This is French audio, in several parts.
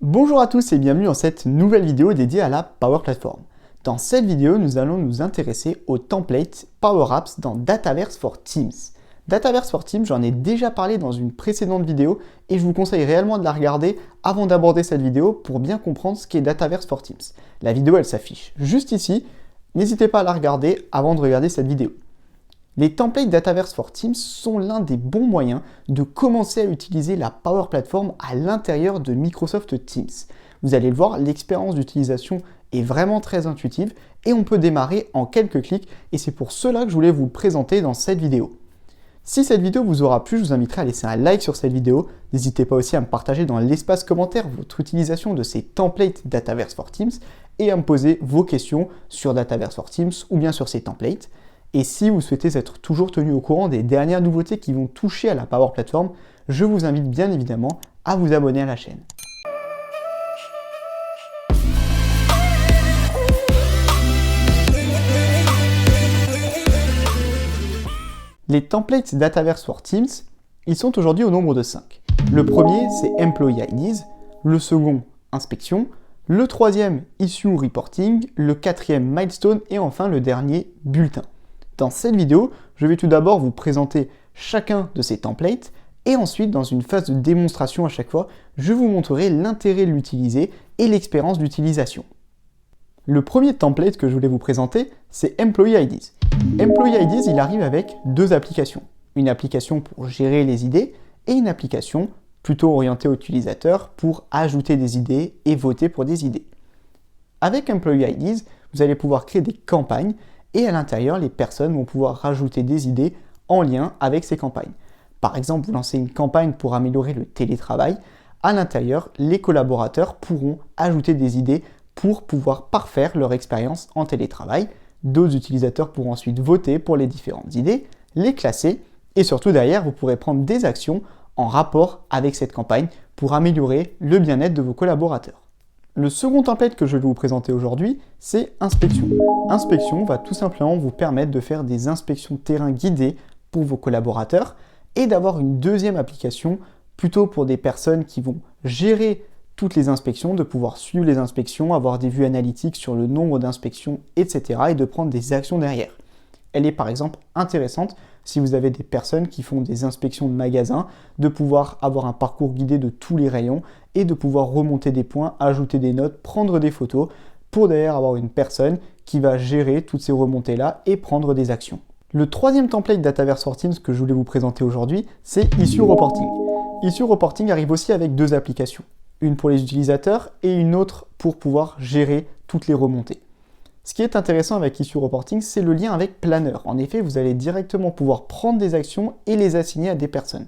Bonjour à tous et bienvenue dans cette nouvelle vidéo dédiée à la Power Platform. Dans cette vidéo, nous allons nous intéresser au template Power Apps dans Dataverse for Teams. Dataverse for Teams, j'en ai déjà parlé dans une précédente vidéo et je vous conseille réellement de la regarder avant d'aborder cette vidéo pour bien comprendre ce qu'est Dataverse for Teams. La vidéo, elle s'affiche juste ici. N'hésitez pas à la regarder avant de regarder cette vidéo. Les templates Dataverse for Teams sont l'un des bons moyens de commencer à utiliser la Power Platform à l'intérieur de Microsoft Teams. Vous allez le voir, l'expérience d'utilisation est vraiment très intuitive et on peut démarrer en quelques clics et c'est pour cela que je voulais vous le présenter dans cette vidéo. Si cette vidéo vous aura plu, je vous inviterai à laisser un like sur cette vidéo. N'hésitez pas aussi à me partager dans l'espace commentaire votre utilisation de ces templates Dataverse for Teams et à me poser vos questions sur Dataverse for Teams ou bien sur ces templates. Et si vous souhaitez être toujours tenu au courant des dernières nouveautés qui vont toucher à la Power Platform, je vous invite bien évidemment à vous abonner à la chaîne. Les templates Dataverse for Teams, ils sont aujourd'hui au nombre de 5. Le premier, c'est Employee IDs, le second, Inspection, le troisième, Issue Reporting, le quatrième, Milestone et enfin le dernier, Bulletin. Dans cette vidéo, je vais tout d'abord vous présenter chacun de ces templates et ensuite, dans une phase de démonstration à chaque fois, je vous montrerai l'intérêt de l'utiliser et l'expérience d'utilisation. Le premier template que je voulais vous présenter, c'est Employee IDs. Employee IDs, il arrive avec deux applications. Une application pour gérer les idées et une application plutôt orientée aux utilisateurs pour ajouter des idées et voter pour des idées. Avec Employee IDs, vous allez pouvoir créer des campagnes et à l'intérieur, les personnes vont pouvoir rajouter des idées en lien avec ces campagnes. Par exemple, vous lancez une campagne pour améliorer le télétravail. À l'intérieur, les collaborateurs pourront ajouter des idées pour pouvoir parfaire leur expérience en télétravail. D'autres utilisateurs pourront ensuite voter pour les différentes idées, les classer et surtout derrière, vous pourrez prendre des actions en rapport avec cette campagne pour améliorer le bien-être de vos collaborateurs. Le second template que je vais vous présenter aujourd'hui, c'est Inspection. Inspection va tout simplement vous permettre de faire des inspections terrain guidées pour vos collaborateurs et d'avoir une deuxième application plutôt pour des personnes qui vont gérer toutes les inspections, de pouvoir suivre les inspections, avoir des vues analytiques sur le nombre d'inspections, etc. et de prendre des actions derrière. Elle est par exemple intéressante si vous avez des personnes qui font des inspections de magasins, de pouvoir avoir un parcours guidé de tous les rayons et de pouvoir remonter des points, ajouter des notes, prendre des photos pour derrière avoir une personne qui va gérer toutes ces remontées-là et prendre des actions. Le troisième template Dataverse for Teams que je voulais vous présenter aujourd'hui, c'est Issue Reporting. Issue Reporting arrive aussi avec deux applications, une pour les utilisateurs et une autre pour pouvoir gérer toutes les remontées. Ce qui est intéressant avec Issue Reporting, c'est le lien avec Planner. En effet, vous allez directement pouvoir prendre des actions et les assigner à des personnes.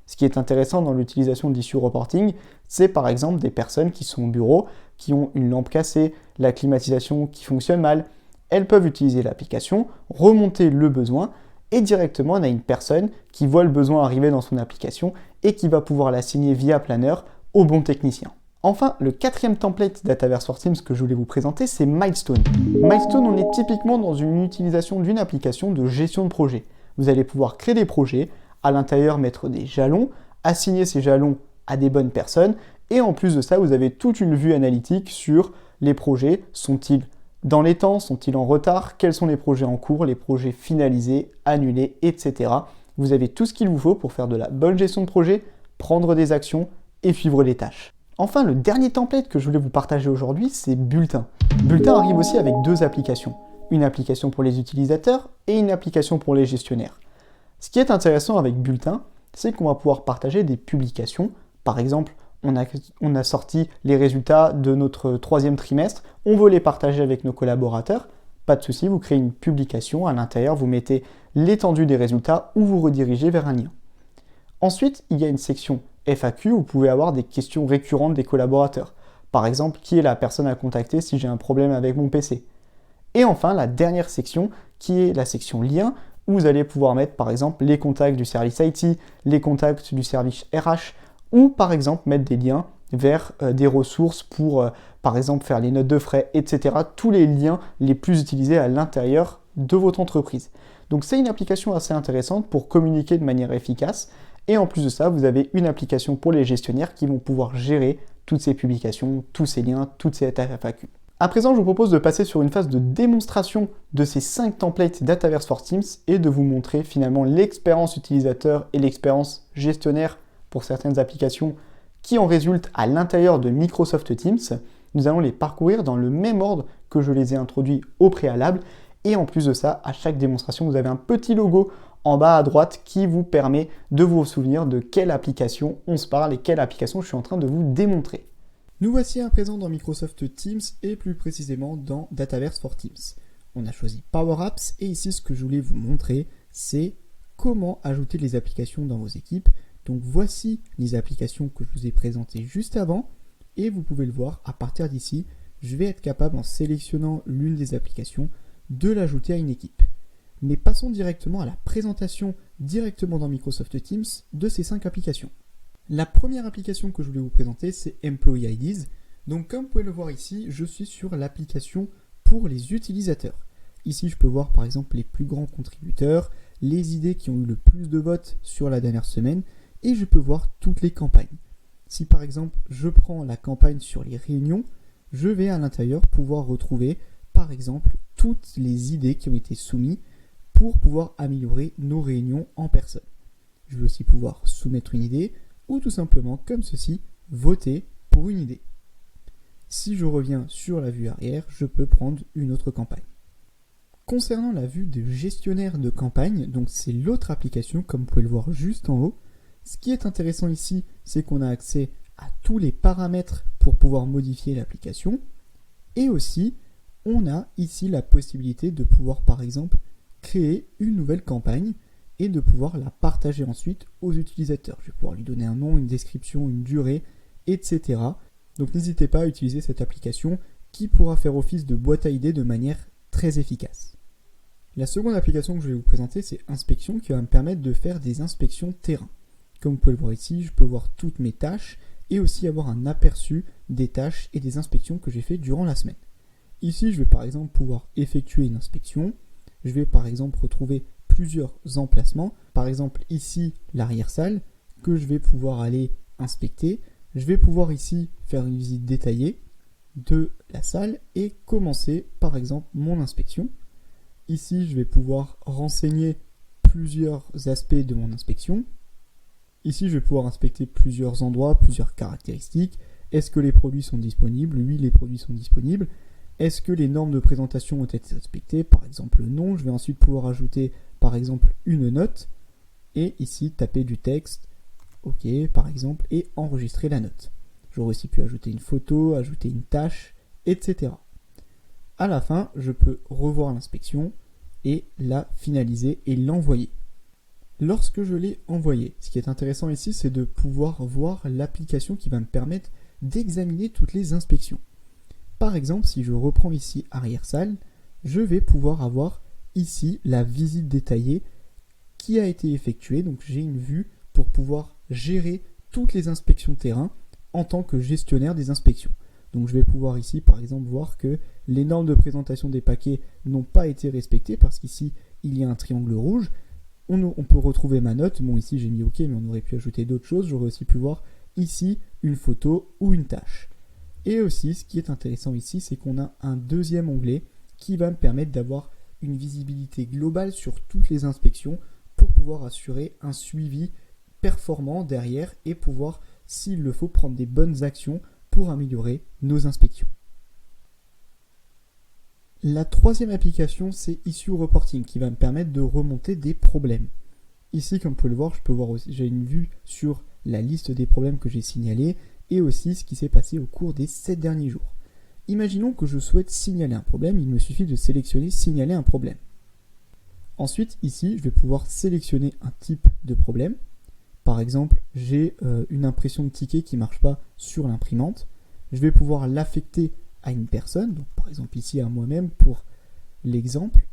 Ce qui est intéressant dans l'utilisation d'Issue Reporting, c'est par exemple des personnes qui sont au bureau, qui ont une lampe cassée, la climatisation qui fonctionne mal. Elles peuvent utiliser l'application, remonter le besoin et directement on a une personne qui voit le besoin arriver dans son application et qui va pouvoir l'assigner via Planner au bon technicien. Enfin, le quatrième template Dataverse for Teams que je voulais vous présenter, c'est Milestone. Milestone, on est typiquement dans une utilisation d'une application de gestion de projet. Vous allez pouvoir créer des projets, à l'intérieur mettre des jalons, assigner ces jalons à des bonnes personnes, et en plus de ça, vous avez toute une vue analytique sur les projets. Sont-ils dans les temps? Sont-ils en retard? Quels sont les projets en cours? Les projets finalisés, annulés, etc. Vous avez tout ce qu'il vous faut pour faire de la bonne gestion de projet, prendre des actions et suivre les tâches. Enfin, le dernier template que je voulais vous partager aujourd'hui, c'est Bulletin. Bulletin arrive aussi avec deux applications. Une application pour les utilisateurs et une application pour les gestionnaires. Ce qui est intéressant avec Bulletin, c'est qu'on va pouvoir partager des publications. Par exemple, on a sorti les résultats de notre troisième trimestre, on veut les partager avec nos collaborateurs. Pas de souci, vous créez une publication, à l'intérieur vous mettez l'étendue des résultats ou vous redirigez vers un lien. Ensuite, il y a une section FAQ où vous pouvez avoir des questions récurrentes des collaborateurs. Par exemple, qui est la personne à contacter si j'ai un problème avec mon PC. Et enfin, la dernière section qui est la section liens où vous allez pouvoir mettre par exemple les contacts du service IT, les contacts du service RH ou par exemple mettre des liens vers des ressources pour par exemple faire les notes de frais, etc. Tous les liens les plus utilisés à l'intérieur de votre entreprise. Donc c'est une application assez intéressante pour communiquer de manière efficace Et en plus de ça, vous avez une application pour les gestionnaires qui vont pouvoir gérer toutes ces publications, tous ces liens, toutes ces FAQ. À présent, je vous propose de passer sur une phase de démonstration de ces 5 templates Dataverse for Teams et de vous montrer finalement l'expérience utilisateur et l'expérience gestionnaire pour certaines applications qui en résultent à l'intérieur de Microsoft Teams. Nous allons les parcourir dans le même ordre que je les ai introduits au préalable. Et en plus de ça, à chaque démonstration, vous avez un petit logo en bas à droite qui vous permet de vous souvenir de quelle application on se parle et quelle application je suis en train de vous démontrer. Nous voici à présent dans Microsoft Teams et plus précisément dans Dataverse for Teams. On a choisi Power Apps et ici ce que je voulais vous montrer c'est comment ajouter les applications dans vos équipes. Donc voici les applications que je vous ai présentées juste avant et vous pouvez le voir à partir d'ici, je vais être capable en sélectionnant l'une des applications de l'ajouter à une équipe. Mais passons directement à la présentation directement dans Microsoft Teams de ces 5 applications. La première application que je voulais vous présenter, c'est Employee IDs. Donc comme vous pouvez le voir ici, je suis sur l'application pour les utilisateurs. Ici, je peux voir par exemple les plus grands contributeurs, les idées qui ont eu le plus de votes sur la dernière semaine, et je peux voir toutes les campagnes. Si par exemple, je prends la campagne sur les réunions, je vais à l'intérieur pouvoir retrouver par exemple toutes les idées qui ont été soumises pour pouvoir améliorer nos réunions en personne. Je vais aussi pouvoir soumettre une idée, ou tout simplement, comme ceci, voter pour une idée. Si je reviens sur la vue arrière, je peux prendre une autre campagne. Concernant la vue de gestionnaire de campagne, donc c'est l'autre application, comme vous pouvez le voir juste en haut, ce qui est intéressant ici, c'est qu'on a accès à tous les paramètres pour pouvoir modifier l'application, et aussi, on a ici la possibilité de pouvoir, par exemple, créer une nouvelle campagne, et de pouvoir la partager ensuite aux utilisateurs. Je vais pouvoir lui donner un nom, une description, une durée, etc. Donc n'hésitez pas à utiliser cette application qui pourra faire office de boîte à idées de manière très efficace. La seconde application que je vais vous présenter, c'est Inspection qui va me permettre de faire des inspections terrain. Comme vous pouvez le voir ici, je peux voir toutes mes tâches et aussi avoir un aperçu des tâches et des inspections que j'ai fait durant la semaine. Ici, je vais par exemple pouvoir effectuer une inspection. Je vais par exemple retrouver plusieurs emplacements, par exemple ici l'arrière-salle que je vais pouvoir aller inspecter. Je vais pouvoir ici faire une visite détaillée de la salle et commencer par exemple mon inspection. Ici je vais pouvoir renseigner plusieurs aspects de mon inspection. Ici je vais pouvoir inspecter plusieurs endroits, plusieurs caractéristiques. Est-ce que les produits sont disponibles? Oui, les produits sont disponibles. Est-ce que les normes de présentation ont été respectées? Par exemple non. Je vais ensuite pouvoir ajouter par exemple une note et ici taper du texte, ok par exemple, et enregistrer la note. J'aurais aussi pu ajouter une photo, ajouter une tâche, etc. À la fin, je peux revoir l'inspection et la finaliser et l'envoyer. Lorsque je l'ai envoyé, ce qui est intéressant ici, c'est de pouvoir voir l'application qui va me permettre d'examiner toutes les inspections. Par exemple, si je reprends ici arrière-salle, je vais pouvoir avoir ici la visite détaillée qui a été effectuée. Donc j'ai une vue pour pouvoir gérer toutes les inspections terrain en tant que gestionnaire des inspections. Donc je vais pouvoir ici par exemple voir que les normes de présentation des paquets n'ont pas été respectées parce qu'ici il y a un triangle rouge. On peut retrouver ma note. Bon ici j'ai mis OK mais on aurait pu ajouter d'autres choses. J'aurais aussi pu voir ici une photo ou une tâche. Et aussi ce qui est intéressant ici c'est qu'on a un deuxième onglet qui va me permettre d'avoir une visibilité globale sur toutes les inspections pour pouvoir assurer un suivi performant derrière et pouvoir, s'il le faut, prendre des bonnes actions pour améliorer nos inspections. La troisième application, c'est Issue Reporting qui va me permettre de remonter des problèmes. Ici, comme vous pouvez le voir, je peux voir aussi, j'ai une vue sur la liste des problèmes que j'ai signalés et aussi ce qui s'est passé au cours des 7 derniers jours. Imaginons que je souhaite signaler un problème, il me suffit de sélectionner signaler un problème. Ensuite, ici, je vais pouvoir sélectionner un type de problème. Par exemple, j'ai une impression de ticket qui ne marche pas sur l'imprimante. Je vais pouvoir l'affecter à une personne, donc par exemple ici à moi-même pour l'exemple.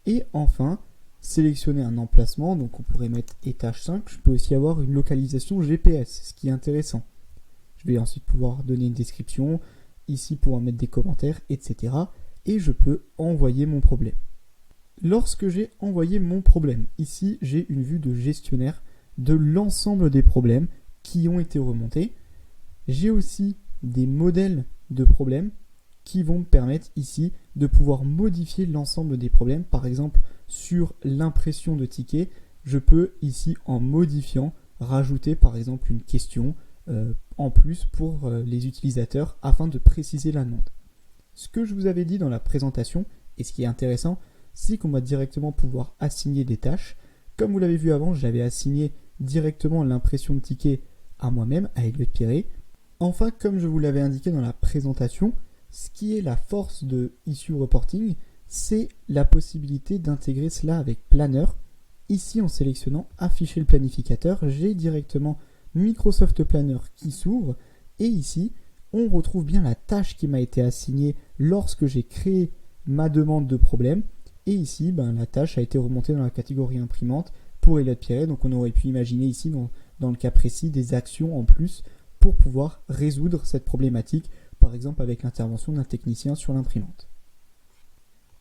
Et enfin, sélectionner un emplacement, donc on pourrait mettre étage 5. Je peux aussi avoir une localisation GPS, ce qui est intéressant. Je vais ensuite pouvoir donner une description, ici pouvoir mettre des commentaires, etc. Et je peux envoyer mon problème. Lorsque j'ai envoyé mon problème, ici j'ai une vue de gestionnaire de l'ensemble des problèmes qui ont été remontés. J'ai aussi des modèles de problèmes qui vont me permettre ici de pouvoir modifier l'ensemble des problèmes. Par exemple, sur l'impression de tickets, je peux ici, en modifiant, rajouter par exemple une question en plus pour les utilisateurs afin de préciser la demande. Ce que je vous avais dit dans la présentation, et ce qui est intéressant, c'est qu'on va directement pouvoir assigner des tâches. Comme vous l'avez vu avant, j'avais assigné directement l'impression de ticket à moi-même, à Elliot Pierret. Enfin, comme je vous l'avais indiqué dans la présentation, ce qui est la force de Issue Reporting, c'est la possibilité d'intégrer cela avec Planner. Ici, en sélectionnant Afficher le planificateur, j'ai directement Microsoft Planner qui s'ouvre. Et ici, on retrouve bien la tâche qui m'a été assignée lorsque j'ai créé ma demande de problème. Et ici, la tâche a été remontée dans la catégorie imprimante pour Elliot Pierret. Donc on aurait pu imaginer ici, dans le cas précis, des actions en plus pour pouvoir résoudre cette problématique, par exemple avec l'intervention d'un technicien sur l'imprimante.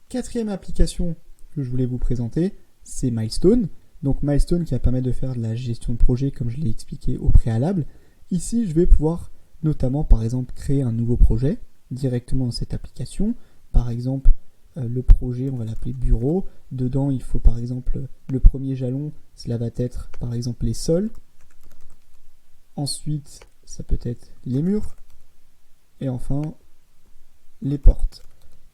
Quatrième application que je voulais vous présenter, c'est Milestone. Donc Milestone qui va permettre de faire de la gestion de projet comme je l'ai expliqué au préalable. Ici, je vais pouvoir notamment, par exemple, créer un nouveau projet directement dans cette application. Par exemple, le projet, on va l'appeler bureau. Dedans, il faut par exemple le premier jalon, cela va être par exemple les sols. Ensuite, ça peut être les murs. Et enfin, les portes.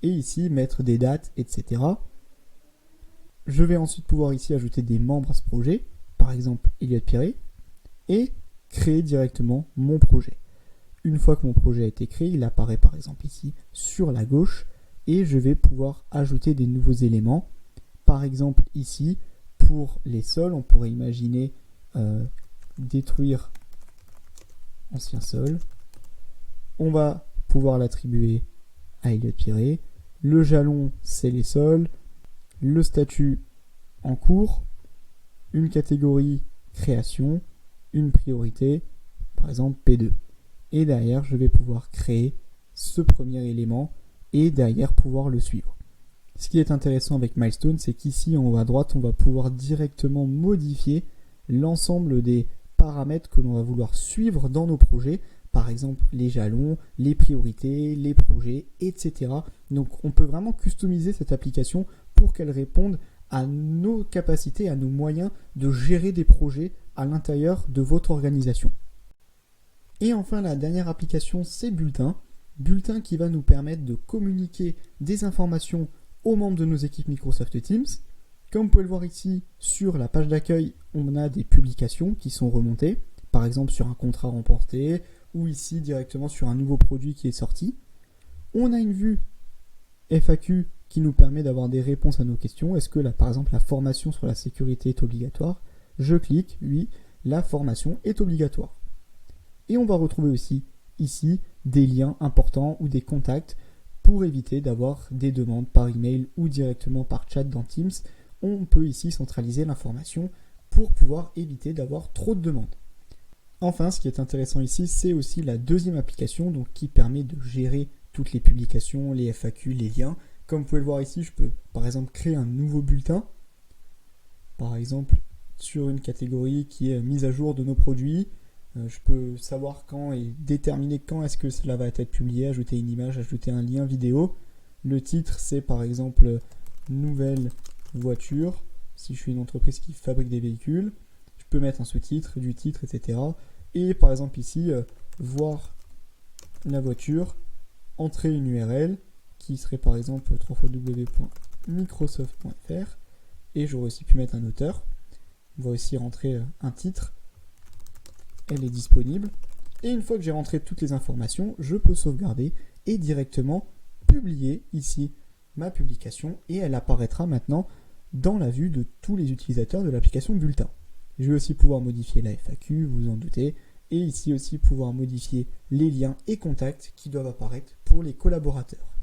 Et ici, mettre des dates, etc. Je vais ensuite pouvoir ici ajouter des membres à ce projet, par exemple Elliot Pierret, et créer directement mon projet. Une fois que mon projet a été créé, il apparaît par exemple ici sur la gauche, et je vais pouvoir ajouter des nouveaux éléments. Par exemple ici, pour les sols, on pourrait imaginer détruire ancien sol. On va pouvoir l'attribuer à Elliot Pierret. Le jalon, c'est les sols. Le statut en cours. Une catégorie création. Une priorité, par exemple P2. Et derrière, je vais pouvoir créer ce premier élément et derrière pouvoir le suivre. Ce qui est intéressant avec Milestone, c'est qu'ici en haut à droite, on va pouvoir directement modifier l'ensemble des paramètres que l'on va vouloir suivre dans nos projets. Par exemple, les jalons, les priorités, les projets, etc. Donc, on peut vraiment customiser cette application pour qu'elle réponde à nos capacités, à nos moyens de gérer des projets à l'intérieur de votre organisation. Et enfin, la dernière application, c'est Bulletin. Bulletin qui va nous permettre de communiquer des informations aux membres de nos équipes Microsoft Teams. Comme vous pouvez le voir ici, sur la page d'accueil, on a des publications qui sont remontées, par exemple sur un contrat remporté, ou ici directement sur un nouveau produit qui est sorti. On a une vue FAQ qui nous permet d'avoir des réponses à nos questions. Est-ce que là, par exemple, la formation sur la sécurité est obligatoire? Je clique, oui, la formation est obligatoire. Et on va retrouver aussi ici des liens importants ou des contacts pour éviter d'avoir des demandes par email ou directement par chat dans Teams. On peut ici centraliser l'information pour pouvoir éviter d'avoir trop de demandes. Enfin, ce qui est intéressant ici, c'est aussi la deuxième application donc, qui permet de gérer toutes les publications, les FAQ, les liens. Comme vous pouvez le voir ici, je peux par exemple créer un nouveau bulletin, par exemple sur une catégorie qui est mise à jour de nos produits. Je peux savoir quand et déterminer quand est-ce que cela va être publié, ajouter une image, ajouter un lien vidéo. Le titre, c'est par exemple nouvelle voiture. Si je suis une entreprise qui fabrique des véhicules, je peux mettre un sous-titre, du titre, etc. Et par exemple ici, voir la voiture, entrer une URL qui serait par exemple www.microsoft.fr et j'aurais aussi pu mettre un auteur. On va aussi rentrer un titre. Elle est disponible. Et une fois que j'ai rentré toutes les informations, je peux sauvegarder et directement publier ici ma publication et elle apparaîtra maintenant dans la vue de tous les utilisateurs de l'application Bulletin. Je vais aussi pouvoir modifier la FAQ, vous en doutez, et ici aussi pouvoir modifier les liens et contacts qui doivent apparaître pour les collaborateurs.